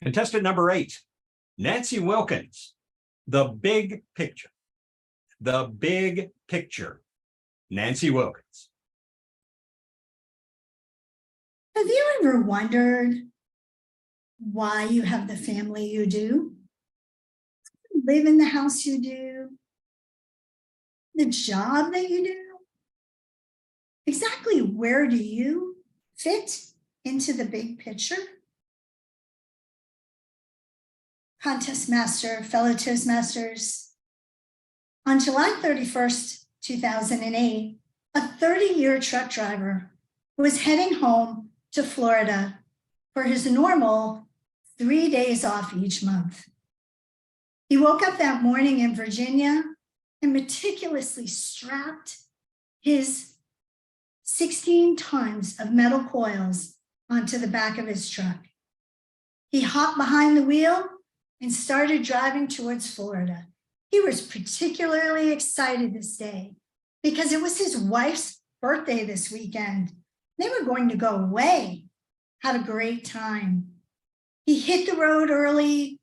Contestant number 8, Nancy Wilkins. The big picture. The big picture. Nancy Wilkins. Have you ever wondered why you have the family you do? Live in the house you do? The job that you do? Exactly where do you fit into the big picture? Contest master, fellow Toastmasters, on July 31st, 2008, a 30-year truck driver was heading home to Florida for his normal 3 days off each month. He woke up that morning in Virginia and meticulously strapped his 16 tons of metal coils onto the back of his truck. He hopped behind the wheel and started driving towards Florida. He was particularly excited this day because it was his wife's birthday this weekend. They were going to go away, have a great time. He hit the road early,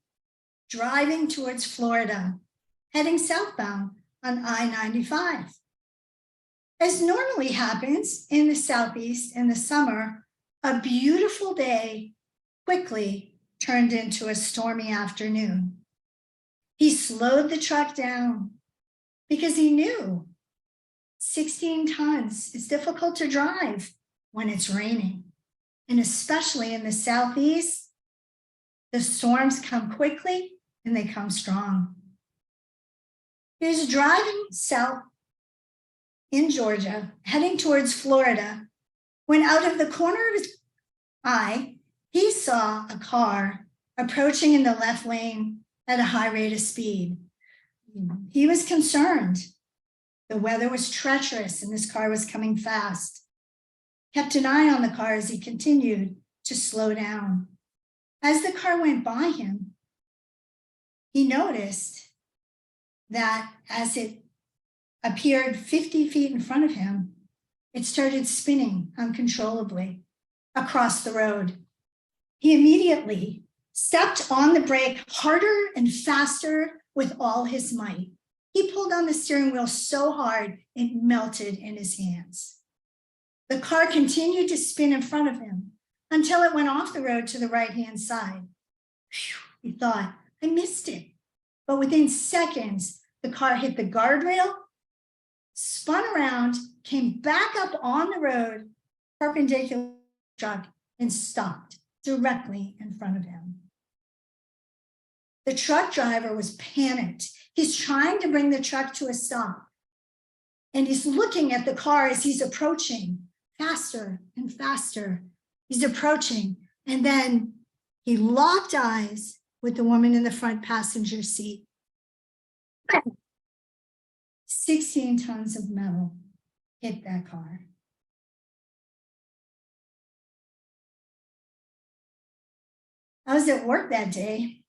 driving towards Florida, heading southbound on I-95. As normally happens in the Southeast in the summer, a beautiful day quickly turned into a stormy afternoon. He slowed the truck down because he knew 16 tons is difficult to drive when it's raining. And especially in the Southeast, the storms come quickly and they come strong. He was driving south in Georgia, heading towards Florida, when out of the corner of his eye, he saw a car approaching in the left lane at a high rate of speed. He was concerned. The weather was treacherous and this car was coming fast. Kept an eye on the car as he continued to slow down. As the car went by him, he noticed that as it appeared 50 feet in front of him, it started spinning uncontrollably across the road. He immediately stepped on the brake harder and faster with all his might. He pulled on the steering wheel so hard it melted in his hands. The car continued to spin in front of him until it went off the road to the right-hand side. Phew, he thought, I missed it. But within seconds, the car hit the guardrail, spun around, came back up on the road, perpendicular to the truck, and stopped directly in front of him. The truck driver was panicked. He's trying to bring the truck to a stop. And he's looking at the car as he's approaching, faster and faster. He's approaching. And then he locked eyes with the woman in the front passenger seat. 16 tons of metal hit that car. I was at work that day.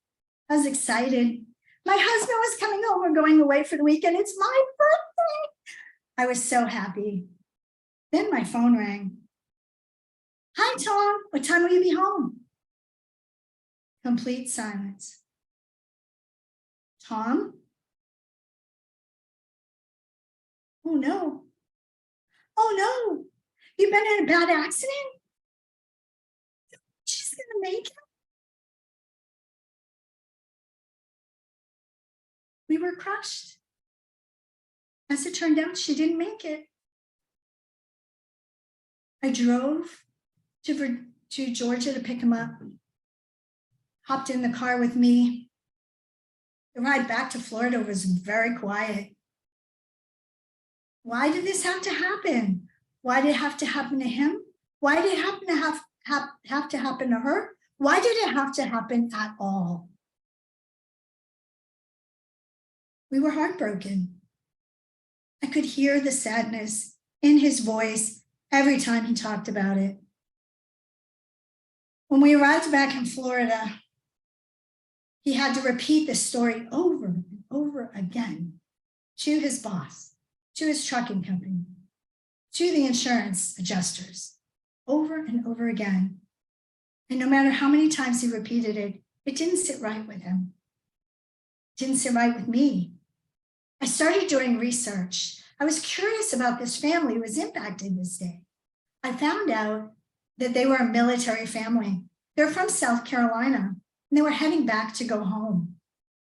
I was excited. My husband was coming home. We're going away for the weekend. It's my birthday. I was so happy. Then my phone rang. Hi, Tom. What time will you be home? Complete silence. Tom? Oh, no. Oh, no. You've been in a bad accident? She's going to make it? We were crushed. As it turned out, she didn't make it. I drove to Georgia to pick him up, hopped in the car with me. The ride back to Florida was very quiet. Why did this have to happen? Why did it have to happen to him? Why did it happen to have to happen to her? Why did it have to happen at all? We were heartbroken. I could hear the sadness in his voice every time he talked about it. When we arrived back in Florida, he had to repeat the story over and over again to his boss, to his trucking company, to the insurance adjusters, over and over again. And no matter how many times he repeated it, It didn't sit right with him. It didn't sit right with me. I started doing research. I was curious about this family who was impacted this day. I found out that they were a military family. They're from South Carolina, and they were heading back to go home.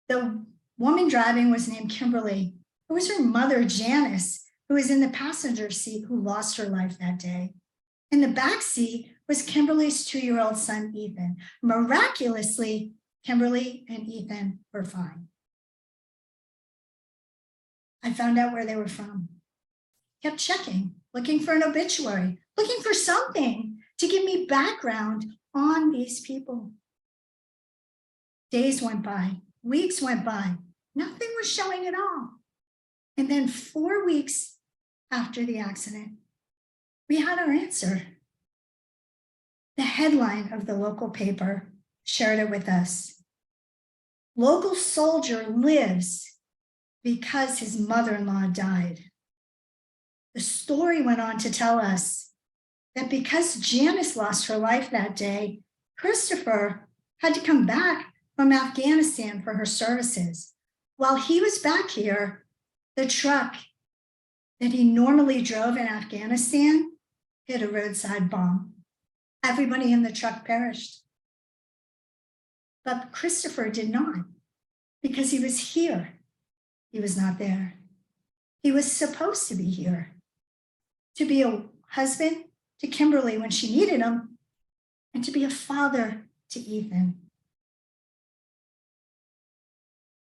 The woman driving was named Kimberly. It was her mother, Janice, who was in the passenger seat, who lost her life that day. In the back seat was Kimberly's 2-year-old son, Ethan. Miraculously, Kimberly and Ethan were fine. I found out where they were from. Kept checking, looking for an obituary, looking for something to give me background on these people. Days went by, weeks went by, nothing was showing at all. And then 4 weeks after the accident, we had our answer. The headline of the local paper shared it with us. Local soldier lives because his mother-in-law died. The story went on to tell us that because Janice lost her life that day, Christopher had to come back from Afghanistan for her services. While he was back here, the truck that he normally drove in Afghanistan hit a roadside bomb. Everybody in the truck perished. But Christopher did not, because he was here. He was not there. He was supposed to be here, to be a husband to Kimberly when she needed him, and to be a father to Ethan.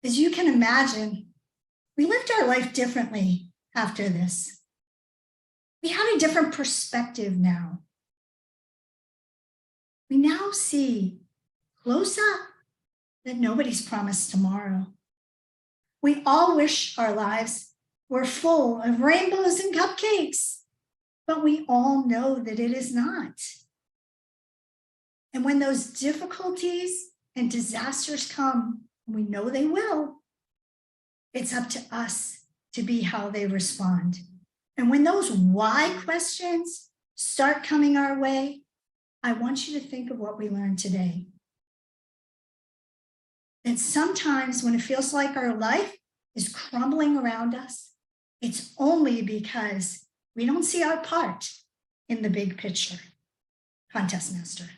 As you can imagine, we lived our life differently after this. We had a different perspective now. We now see close up that nobody's promised tomorrow. We all wish our lives were full of rainbows and cupcakes, but we all know that it is not. And when those difficulties and disasters come, and we know they will, it's up to us to be how they respond. And when those why questions start coming our way, I want you to think of what we learned today. That sometimes when it feels like our life is crumbling around us, it's only because we don't see our part in the big picture. Contest Master.